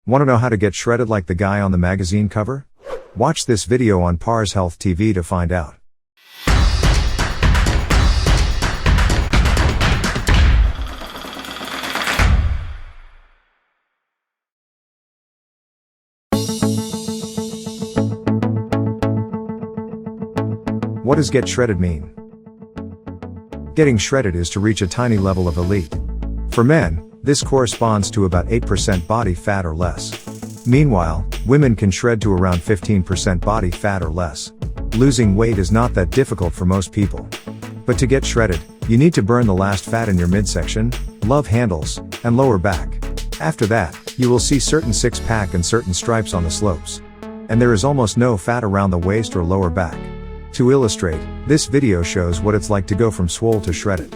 Want to know how to get shredded like the guy on the magazine cover? Watch this video on Pars Health TV to find out. What does get shredded mean? Getting shredded is to reach a tiny level of elite. For men, this corresponds to about 8% body fat or less. Meanwhile, women can shred to around 15% body fat or less. Losing weight is not that difficult for most people. But to get shredded, you need to burn the last fat in your midsection, love handles, and lower back. After that, you will see certain six-pack and certain stripes on the slopes. And there is almost no fat around the waist or lower back. To illustrate, this video shows what it's like to go from swole to shredded.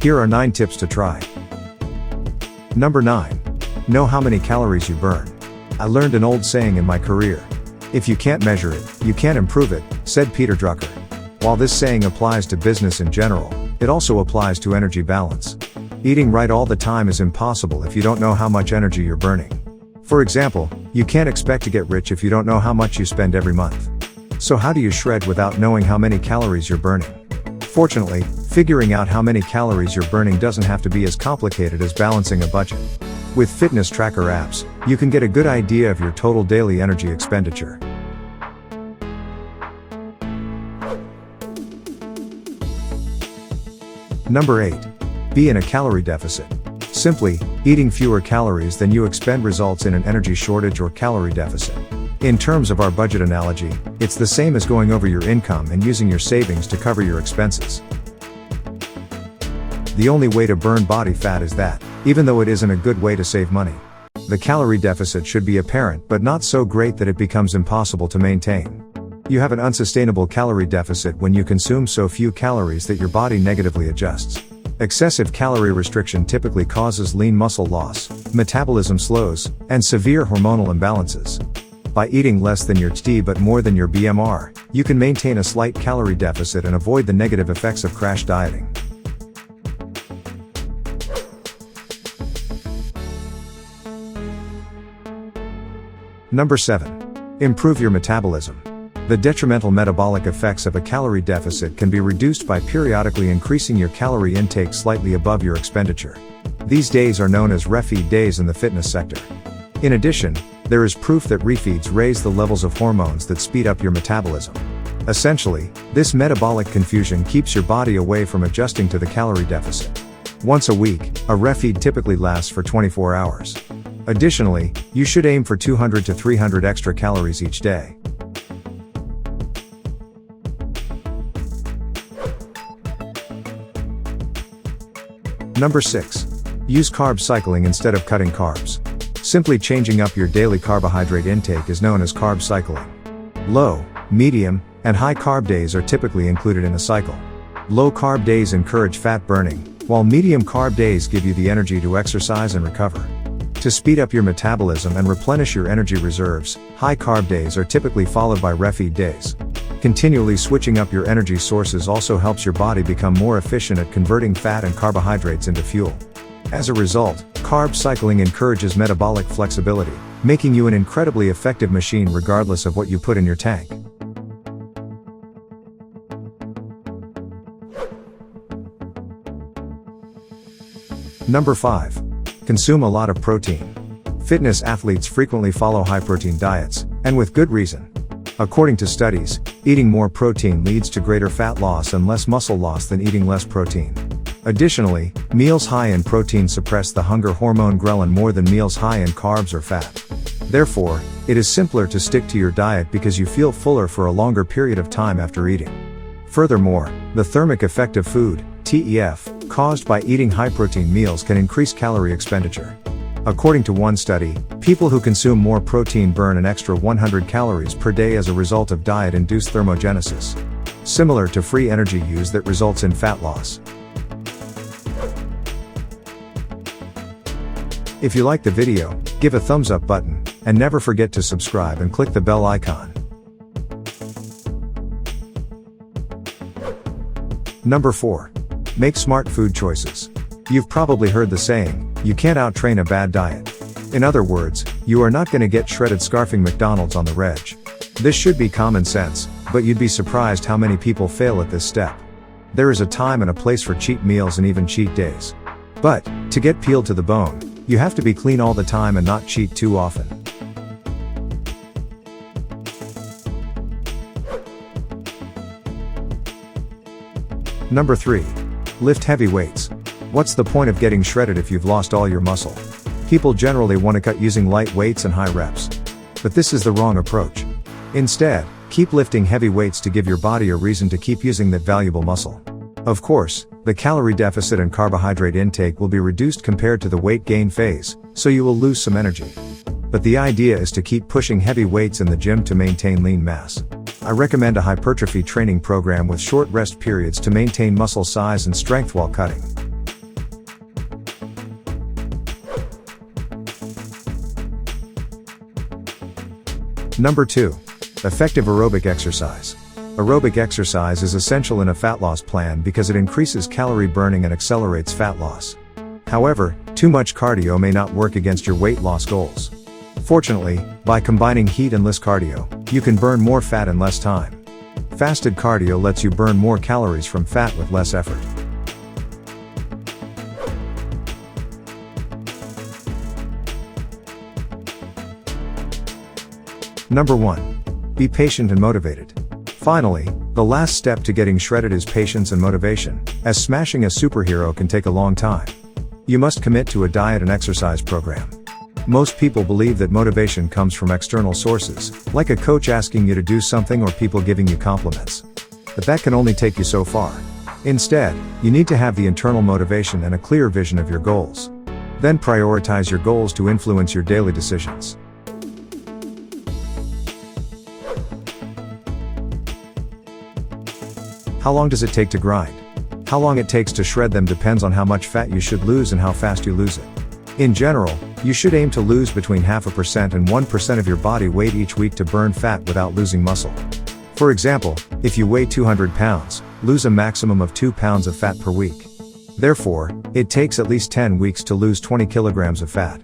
Here are 9 tips to try. Number 9. Know how many calories you burn. I learned an old saying in my career. If you can't measure it, you can't improve it, said Peter Drucker. While this saying applies to business in general, it also applies to energy balance. Eating right all the time is impossible if you don't know how much energy you're burning. For example, you can't expect to get rich if you don't know how much you spend every month. So how do you shred without knowing how many calories you're burning? Fortunately, figuring out how many calories you're burning doesn't have to be as complicated as balancing a budget. With fitness tracker apps, you can get a good idea of your total daily energy expenditure. Number 8. Be in a calorie deficit. Simply, eating fewer calories than you expend results in an energy shortage or calorie deficit. In terms of our budget analogy, it's the same as going over your income and using your savings to cover your expenses. The only way to burn body fat is that, even though it isn't a good way to save money. The calorie deficit should be apparent but not so great that it becomes impossible to maintain. You have an unsustainable calorie deficit when you consume so few calories that your body negatively adjusts. Excessive calorie restriction typically causes lean muscle loss, metabolism slows, and severe hormonal imbalances. By eating less than your TD but more than your BMR, you can maintain a slight calorie deficit and avoid the negative effects of crash dieting. Number 7. Improve your metabolism. The detrimental metabolic effects of a calorie deficit can be reduced by periodically increasing your calorie intake slightly above your expenditure. These days are known as refeed days in the fitness sector. In addition, there is proof that refeeds raise the levels of hormones that speed up your metabolism. Essentially, this metabolic confusion keeps your body away from adjusting to the calorie deficit. Once a week, a refeed typically lasts for 24 hours. Additionally, you should aim for 200 to 300 extra calories each day. Number 6. Use carb cycling instead of cutting carbs. Simply changing up your daily carbohydrate intake is known as carb cycling. Low, medium, and high carb days are typically included in a cycle. Low carb days encourage fat burning, while medium carb days give you the energy to exercise and recover. To speed up your metabolism and replenish your energy reserves, high carb days are typically followed by refeed days. Continually switching up your energy sources also helps your body become more efficient at converting fat and carbohydrates into fuel. As a result, carb cycling encourages metabolic flexibility, making you an incredibly effective machine regardless of what you put in your tank. Number 5. Consume a lot of protein. Fitness athletes frequently follow high-protein diets, and with good reason. According to studies, eating more protein leads to greater fat loss and less muscle loss than eating less protein. Additionally, meals high in protein suppress the hunger hormone ghrelin more than meals high in carbs or fat. Therefore, it is simpler to stick to your diet because you feel fuller for a longer period of time after eating. Furthermore, the thermic effect of food, TEF, caused by eating high-protein meals can increase calorie expenditure. According to one study, people who consume more protein burn an extra 100 calories per day as a result of diet-induced thermogenesis. Similar to free energy use that results in fat loss. If you like the video, give a thumbs up button, and never forget to subscribe and click the bell icon. Number 4. Make smart food choices. You've probably heard the saying, you can't outtrain a bad diet. In other words, you are not going to get shredded scarfing McDonald's on the reg. This should be common sense, but you'd be surprised how many people fail at this step. There is a time and a place for cheat meals and even cheat days. But, to get peeled to the bone, you have to be clean all the time and not cheat too often. Number 3. Lift heavy weights. What's the point of getting shredded if you've lost all your muscle? People generally want to cut using light weights and high reps. But this is the wrong approach. Instead, keep lifting heavy weights to give your body a reason to keep using that valuable muscle. Of course, the calorie deficit and carbohydrate intake will be reduced compared to the weight gain phase, so you will lose some energy. But the idea is to keep pushing heavy weights in the gym to maintain lean mass. I recommend a hypertrophy training program with short rest periods to maintain muscle size and strength while cutting. Number 2. Effective aerobic exercise. Aerobic exercise is essential in a fat loss plan because it increases calorie burning and accelerates fat loss. However, too much cardio may not work against your weight loss goals. Fortunately, by combining HIIT and LISS cardio, you can burn more fat in less time. Fasted cardio lets you burn more calories from fat with less effort. Number 1. Be patient and motivated. Finally, the last step to getting shredded is patience and motivation, as smashing a superhero can take a long time. You must commit to a diet and exercise program. Most people believe that motivation comes from external sources, like a coach asking you to do something or people giving you compliments. But that can only take you so far. Instead, you need to have the internal motivation and a clear vision of your goals. Then prioritize your goals to influence your daily decisions. How long does it take to grind? How long it takes to shred them depends on how much fat you should lose and how fast you lose it. In general, you should aim to lose between 0.5% and 1% of your body weight each week to burn fat without losing muscle. For example, if you weigh 200 pounds, lose a maximum of 2 pounds of fat per week. Therefore, it takes at least 10 weeks to lose 20 kilograms of fat.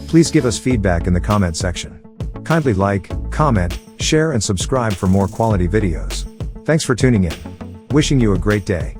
Please give us feedback in the comment section. Kindly like, comment, share and subscribe for more quality videos. Thanks for tuning in. Wishing you a great day.